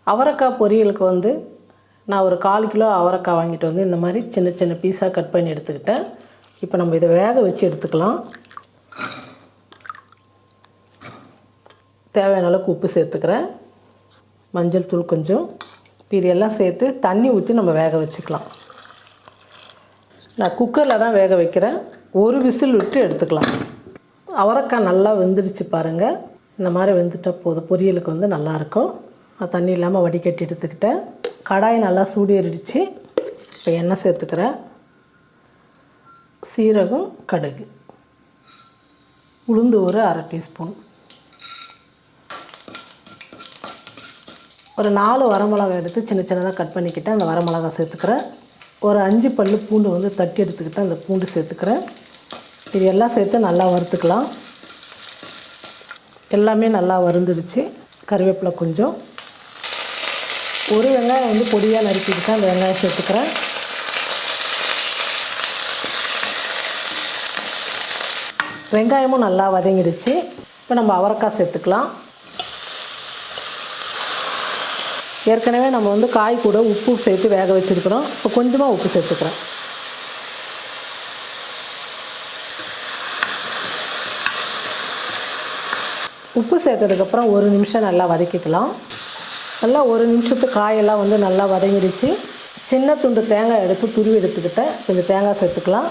அவரைக்காய் பொரியலுக்கு வந்து நான் ஒரு 1/4 கிலோ அவரைக்காய் வாங்கிட்டு வந்து இந்த மாதிரி சின்ன சின்ன பீஸாக கட் பண்ணி எடுத்துக்கிட்டேன். இப்போ நம்ம இதை வேக வச்சு எடுத்துக்கலாம். தேவையான அளவுக்கு உப்பு சேர்த்துக்கிறேன், மஞ்சள் தூள் கொஞ்சம். இப்போ இதெல்லாம் சேர்த்து தண்ணி ஊற்றி நம்ம வேக வச்சுக்கலாம். நான் குக்கரில் தான் வேக வைக்கிறேன். ஒரு விசில் விட்டு எடுத்துக்கலாம். அவரைக்காய் நல்லா வெந்துடுச்சு பாருங்கள். இந்த மாதிரி வெந்துட்டால் போதும், பொரியலுக்கு வந்து நல்லாயிருக்கும். தண்ணி இல்லாமல் வடிகட்டி எடுத்துக்கிட்டேன். கடாய் நல்லா சூடேறிடுச்சு. இப்போ எண்ணெய் சேர்த்துக்கிறேன். சீரகம், கடுகு, உளுந்து ஒரு 1/2 டீஸ்பூன், ஒரு 4 வரமிளகாய் எடுத்து சின்ன சின்னதாக கட் பண்ணிக்கிட்டேன். அந்த வரமிளகாய் சேர்த்துக்கிறேன். ஒரு 5 பல் பூண்டு வந்து தட்டி எடுத்துக்கிட்டேன். அந்த பூண்டு சேர்த்துக்கிறேன். இது எல்லாம் சேர்த்து நல்லா வறுத்துக்கலாம். எல்லாமே நல்லா வறுந்துடுச்சு. கருவேப்பிலை கொஞ்சம், ஒரு வெங்காயம் வந்து பொடியாக நறுக்கிக்கிட்டேன். அந்த வெங்காயம் சேர்த்துக்கிறேன். வெங்காயமும் நல்லா வதங்கிடுச்சு. இப்போ நம்ம அவரைக்காய் சேர்த்துக்கலாம். ஏற்கனவே நம்ம வந்து காய் கூட உப்பு சேர்த்து வேக வச்சுருக்கிறோம். இப்போ கொஞ்சமாக உப்பு சேர்த்துக்கிறேன். உப்பு சேர்த்ததுக்கப்புறம் 1 நிமிஷம் நல்லா வதக்கிக்கலாம். நல்லா 1 நிமிஷத்துக்கு காயெல்லாம் வந்து நல்லா வதங்கிடுச்சு. சின்ன துண்டு தேங்காய் எடுத்து துருவி எடுத்துக்கிட்டேன். கொஞ்சம் தேங்காய் சேர்த்துக்கலாம்.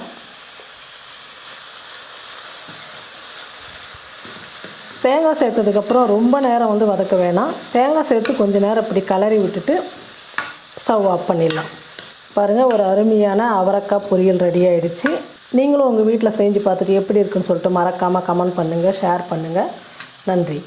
தேங்காய் சேர்த்ததுக்கப்புறம் ரொம்ப நேரம் வந்து வதக்க வேணாம். தேங்காய் சேர்த்து கொஞ்சம் நேரம் இப்படி கலரி விட்டுட்டு ஸ்டவ் ஆஃப் பண்ணிடலாம். பாருங்கள், ஒரு அருமையான அவரைக்காய் பொரியல் ரெடி ஆகிடுச்சு. நீங்களும் உங்கள் வீட்டில் செஞ்சு பார்த்துட்டு எப்படி இருக்குன்னு சொல்லிட்டு மறக்காமல் கமெண்ட் பண்ணுங்கள், ஷேர் பண்ணுங்கள். நன்றி.